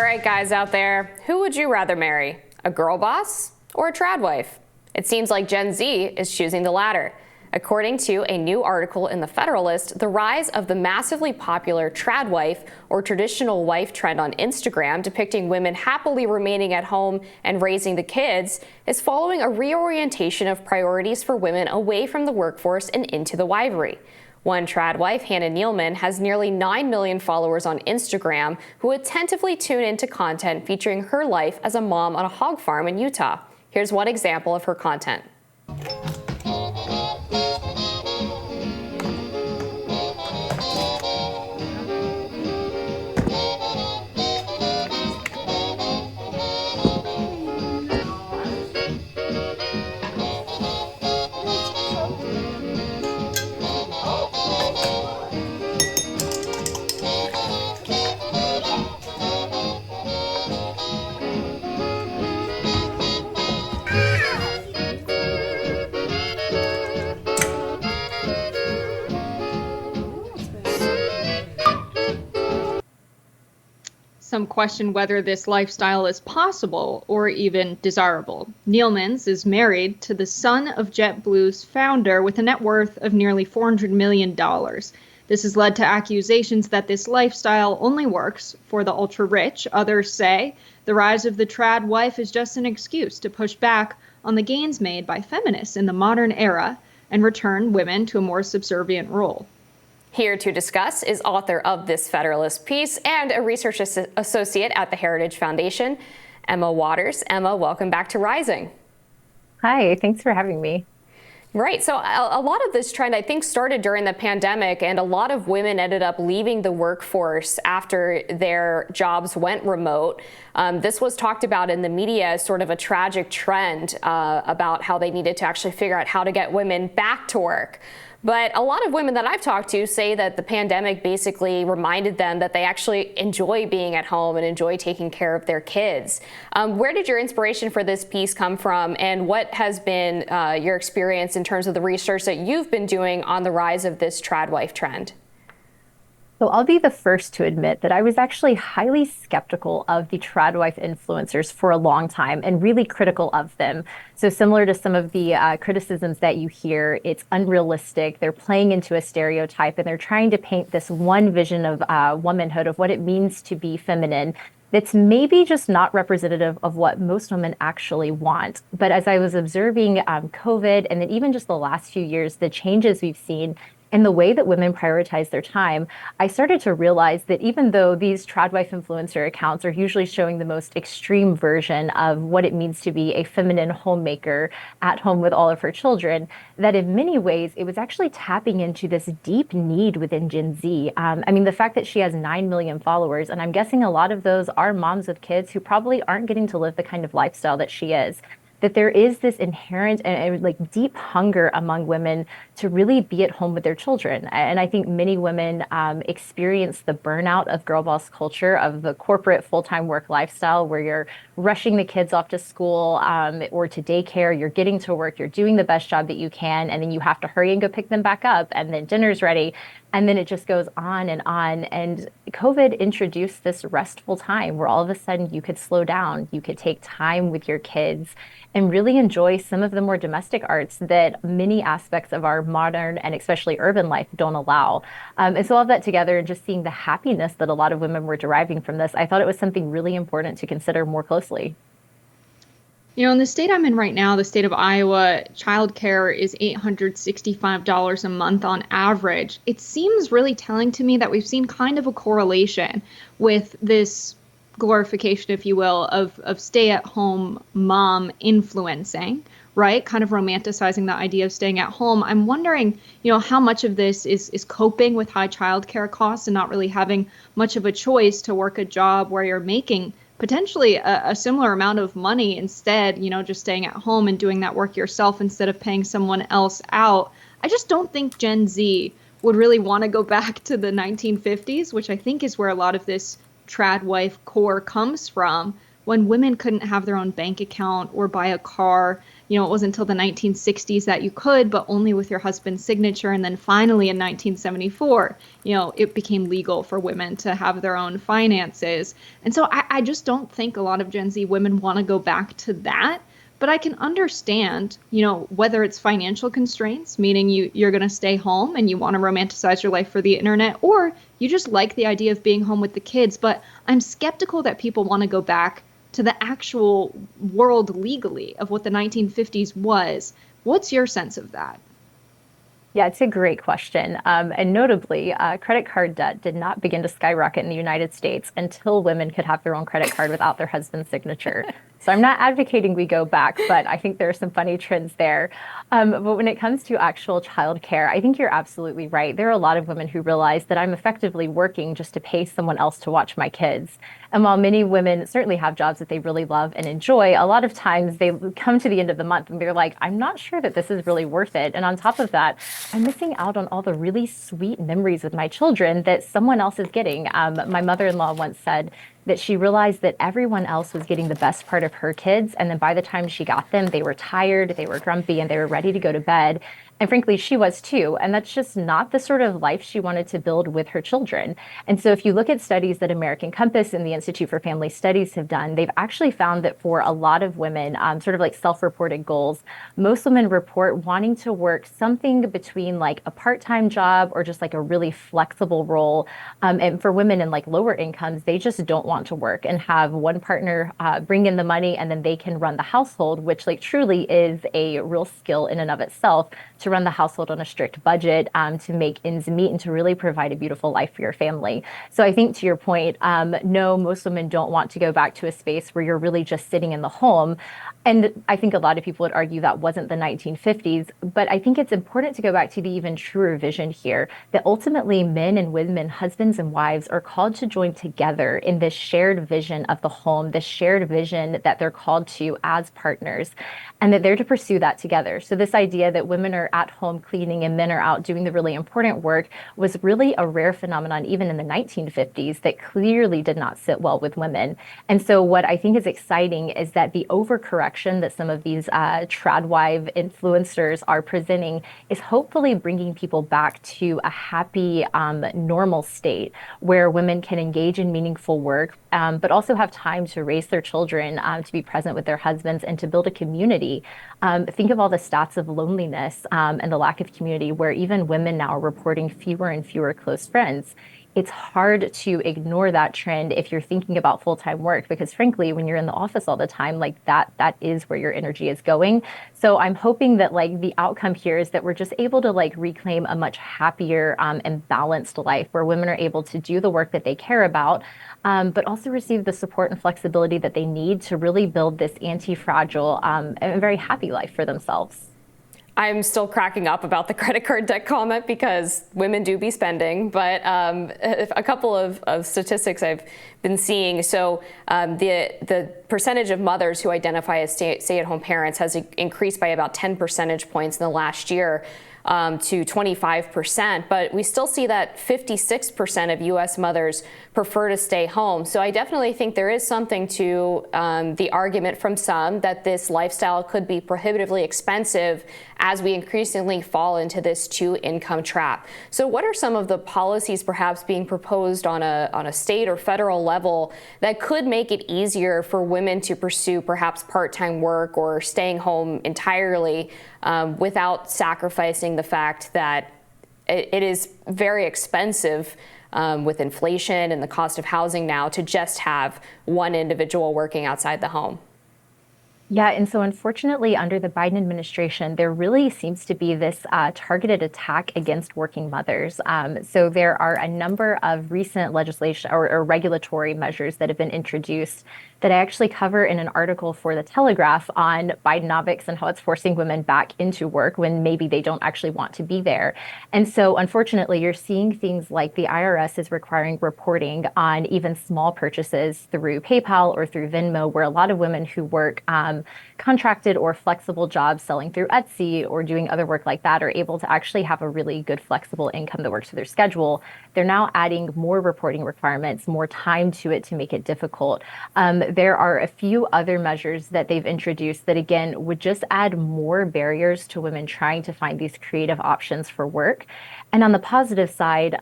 right, guys out there, who would you rather marry? A girl boss or a trad wife? It seems like Gen Z is choosing the latter. According to a new article in The Federalist, the rise of the massively popular trad wife or traditional wife trend on Instagram depicting women happily remaining at home and raising the kids is following a reorientation of priorities for women away from the workforce and into the wifery. One trad wife, Hannah Nealman, has nearly 9 million followers on Instagram who attentively tune into content featuring her life as a mom on a hog farm in Utah. Here's one example of her content. Some question whether this lifestyle is possible or even desirable. Nealman's is married to the son of JetBlue's founder with a net worth of nearly $400 million. This has led to accusations that this lifestyle only works for the ultra-rich. Others say the rise of the trad wife is just an excuse to push back on the gains made by feminists in the modern era and return women to a more subservient role. Here to discuss is author of this Federalist piece and a research associate at the Heritage Foundation, Emma Waters. Emma, welcome back to Rising. Hi, thanks for having me. Right, so a lot of this trend, I think, started during the pandemic, and a lot of women ended up leaving the workforce after their jobs went remote. This was talked about in the media as sort of a tragic trend about how they needed to actually figure out how to get women back to work. But a lot of women that I've talked to say that the pandemic basically reminded them that they actually enjoy being at home and enjoy taking care of their kids. Where did your inspiration for this piece come from, and what has been your experience in terms of the research that you've been doing on the rise of this trad wife trend? So I'll be the first to admit that I was actually highly skeptical of the trad wife influencers for a long time and really critical of them. So similar to some of the criticisms that you hear, it's unrealistic. They're playing into a stereotype and they're trying to paint this one vision of womanhood, of what it means to be feminine, that's maybe just not representative of what most women actually want. But as I was observing COVID and then even just the last few years, the changes we've seen in the way that women prioritize their time, I started to realize that even though these trad wife influencer accounts are usually showing the most extreme version of what it means to be a feminine homemaker at home with all of her children, that in many ways it was actually tapping into this deep need within Gen Z. I mean, the fact that she has 9 million followers, and I'm guessing a lot of those are moms of kids who probably aren't getting to live the kind of lifestyle that she is. That there is this inherent and like deep hunger among women to really be at home with their children. And I think many women experience the burnout of girl boss culture, of the corporate full-time work lifestyle where you're rushing the kids off to school or to daycare, you're getting to work, you're doing the best job that you can, and then you have to hurry and go pick them back up, and then dinner's ready. And then it just goes on. And COVID introduced this restful time where all of a sudden you could slow down, you could take time with your kids and really enjoy some of the more domestic arts that many aspects of our modern and especially urban life don't allow. And so all of that together and just seeing the happiness that a lot of women were deriving from this, I thought it was something really important to consider more closely. You know, in the state I'm in right now, the state of Iowa, childcare is $865 a month on average. It seems really telling to me that we've seen kind of a correlation with this glorification, if you will, of stay-at-home mom influencing, right? Kind of romanticizing the idea of staying at home. I'm wondering, you know, how much of this is coping with high childcare costs and not really having much of a choice to work a job where you're making potentially a similar amount of money instead, you know, just staying at home and doing that work yourself instead of paying someone else out. I just don't think Gen Z would really want to go back to the 1950s, which I think is where a lot of this trad wife core comes from, when women couldn't have their own bank account or buy a car. It wasn't until the 1960s that you could, but only with your husband's signature. And then finally in 1974, it became legal for women to have their own finances. And so I just don't think a lot of Gen Z women want to go back to that. But I can understand, whether it's financial constraints, meaning you're going to stay home and you want to romanticize your life for the internet, or you just like the idea of being home with the kids. But I'm skeptical that people want to go back to the actual world legally of what the 1950s was. What's your sense of that? Yeah, it's a great question. And notably, credit card debt did not begin to skyrocket in the United States until women could have their own credit card without their husband's signature. So I'm not advocating we go back, but I think there are some funny trends there. But when it comes to actual childcare, I think you're absolutely right. There are a lot of women who realize that I'm effectively working just to pay someone else to watch my kids. And while many women certainly have jobs that they really love and enjoy, a lot of times they come to the end of the month and they're like, I'm not sure that this is really worth it. And on top of that, I'm missing out on all the really sweet memories with my children that someone else is getting. My mother-in-law once said that she realized that everyone else was getting the best part of her kids. And then by the time she got them, they were tired, they were grumpy, and they were ready to go to bed. And frankly, she was too. And that's just not the sort of life she wanted to build with her children. And so if you look at studies that American Compass and the Institute for Family Studies have done, they've actually found that for a lot of women, sort of like self-reported goals, most women report wanting to work something between like a part-time job or just like a really flexible role. And for women in like lower incomes, they just don't want to work and have one partner bring in the money and then they can run the household, which like truly is a real skill in and of itself to run the household on a strict budget, to make ends meet and to really provide a beautiful life for your family. So I think to your point, no, most women don't want to go back to a space where you're really just sitting in the home. And I think a lot of people would argue that wasn't the 1950s, but I think it's important to go back to the even truer vision here that ultimately men and women, husbands and wives, are called to join together in this shared vision of the home, this shared vision that they're called to as partners, and that they're to pursue that together. So this idea that women are at home cleaning and men are out doing the really important work was really a rare phenomenon even in the 1950s that clearly did not sit well with women. And so what I think is exciting is that the overcorrection that some of these TradWife influencers are presenting is hopefully bringing people back to a happy, normal state where women can engage in meaningful work, but also have time to raise their children, to be present with their husbands, and to build a community. Think of all the stats of loneliness and the lack of community, where even women now are reporting fewer and fewer close friends. It's hard to ignore that trend if you're thinking about full-time work, because frankly, when you're in the office all the time, like that is where your energy is going. So I'm hoping that like the outcome here is that we're just able to like reclaim a much happier and balanced life where women are able to do the work that they care about, but also receive the support and flexibility that they need to really build this anti-fragile and very happy life for themselves. I'm still cracking up about the credit card debt comment because women do be spending, but a couple of statistics I've been seeing. So the percentage of mothers who identify as stay-at-home parents has increased by about 10 percentage points in the last year, to 25%, but we still see that 56% of U.S. mothers prefer to stay home. So I definitely think there is something to the argument from some that this lifestyle could be prohibitively expensive as we increasingly fall into this two-income trap. So what are some of the policies perhaps being proposed on a state or federal level that could make it easier for women to pursue perhaps part-time work or staying home entirely without sacrificing the fact that it is very expensive with inflation and the cost of housing now to just have one individual working outside the home? Yeah, and so unfortunately, under the Biden administration, there really seems to be this targeted attack against working mothers. So there are a number of recent legislation or regulatory measures that have been introduced that I actually cover in an article for The Telegraph on Bidenomics and how it's forcing women back into work when maybe they don't actually want to be there. And so unfortunately, you're seeing things like the IRS is requiring reporting on even small purchases through PayPal or through Venmo, where a lot of women who work contracted or flexible jobs selling through Etsy or doing other work like that are able to actually have a really good flexible income that works for their schedule. They're now adding more reporting requirements, more time to it to make it difficult. There are a few other measures that they've introduced that, again, would just add more barriers to women trying to find these creative options for work. And on the positive side,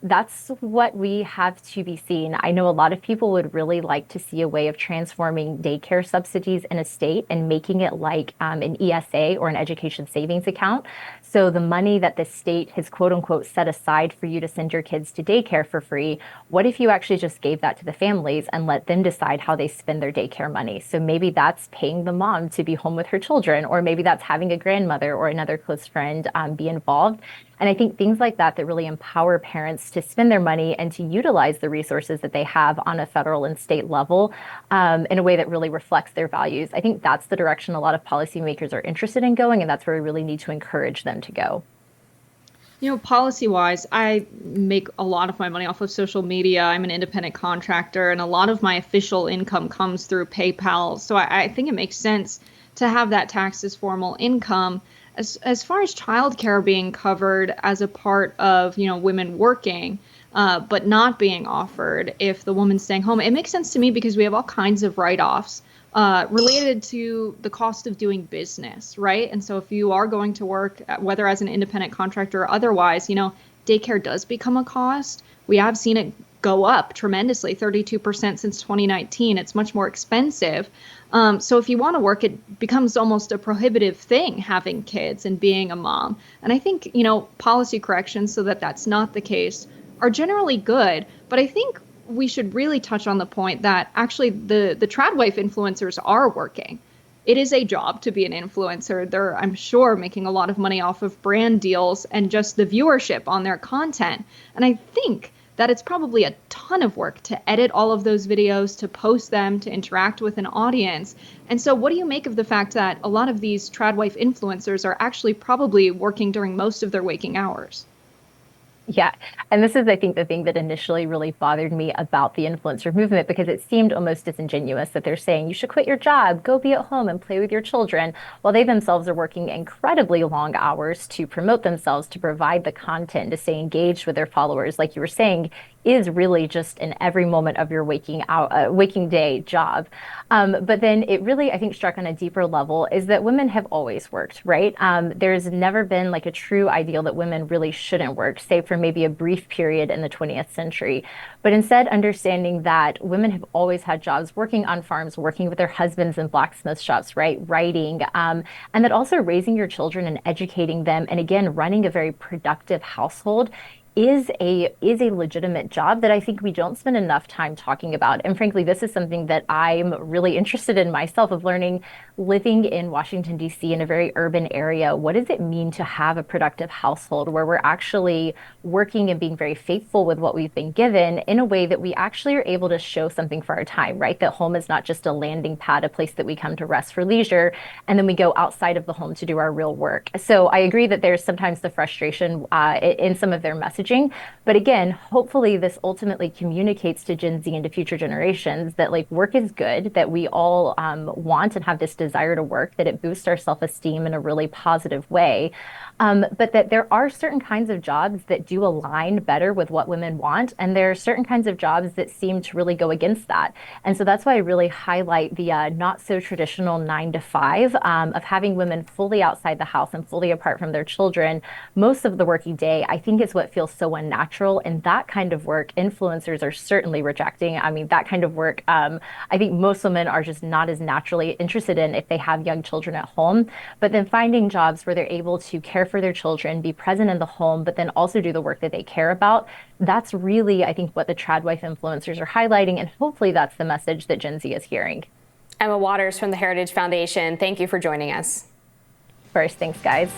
that's what we have to be seen. I know a lot of people would really like to see a way of transforming daycare subsidies in a state and making it like an ESA or an education savings account. So the money that the state has quote unquote set aside for you to send your kids to daycare for free, what if you actually just gave that to the families and let them decide how they spend their daycare money? So maybe that's paying the mom to be home with her children, or maybe that's having a grandmother or another close friend be involved. And I think things like that really empower parents to spend their money and to utilize the resources that they have on a federal and state level in a way that really reflects their values. I think that's the direction a lot of policymakers are interested in going, and that's where we really need to encourage them to go. Policy-wise, I make a lot of my money off of social media. I'm an independent contractor, and a lot of my official income comes through PayPal. So I think it makes sense to have that taxed as formal income. As far as childcare being covered as a part of, women working, but not being offered if the woman's staying home, it makes sense to me because we have all kinds of write-offs related to the cost of doing business, right? And so if you are going to work, whether as an independent contractor or otherwise, daycare does become a cost. We have seen it go up tremendously, 32% since 2019. It's much more expensive. So if you want to work, it becomes almost a prohibitive thing having kids and being a mom. And I think, policy corrections so that that's not the case are generally good. But I think we should really touch on the point that actually the TradWife influencers are working. It is a job to be an influencer. They're, I'm sure, making a lot of money off of brand deals and just the viewership on their content. And I think that it's probably a ton of work to edit all of those videos, to post them, to interact with an audience. And so what do you make of the fact that a lot of these TradWife influencers are actually probably working during most of their waking hours? Yeah. And this is, I think, the thing that initially really bothered me about the influencer movement, because it seemed almost disingenuous that they're saying you should quit your job, go be at home and play with your children, while they themselves are working incredibly long hours to promote themselves, to provide the content, to stay engaged with their followers. Like you were saying, is really just an every moment of your waking day job. But then it really, I think, struck on a deeper level is that women have always worked, right? There's never been like a true ideal that women really shouldn't work, save for maybe a brief period in the 20th century. But instead, understanding that women have always had jobs working on farms, working with their husbands in blacksmith shops, right? Writing, and that also raising your children and educating them, and again, running a very productive household is a legitimate job that I think we don't spend enough time talking about. And frankly, this is something that I'm really interested in myself, of learning, living in Washington, D.C. in a very urban area. What does it mean to have a productive household where we're actually working and being very faithful with what we've been given in a way that we actually are able to show something for our time, right? That home is not just a landing pad, a place that we come to rest for leisure, and then we go outside of the home to do our real work. So I agree that there's sometimes the frustration in some of their messaging. But again, hopefully this ultimately communicates to Gen Z and to future generations that like work is good, that we all want and have this desire to work, that it boosts our self-esteem in a really positive way. But that there are certain kinds of jobs that do align better with what women want. And there are certain kinds of jobs that seem to really go against that. And so that's why I really highlight the not so traditional 9 to 5 of having women fully outside the house and fully apart from their children most of the working day. I think is what feels so unnatural. And that kind of work, influencers are certainly rejecting. I mean, that kind of work, I think most women are just not as naturally interested in if they have young children at home. But then finding jobs where they're able to care for their children, be present in the home, but then also do the work that they care about. That's really, I think, what the TradWife influencers are highlighting. And hopefully that's the message that Gen Z is hearing. Emma Waters from the Heritage Foundation, thank you for joining us. First, thanks, guys.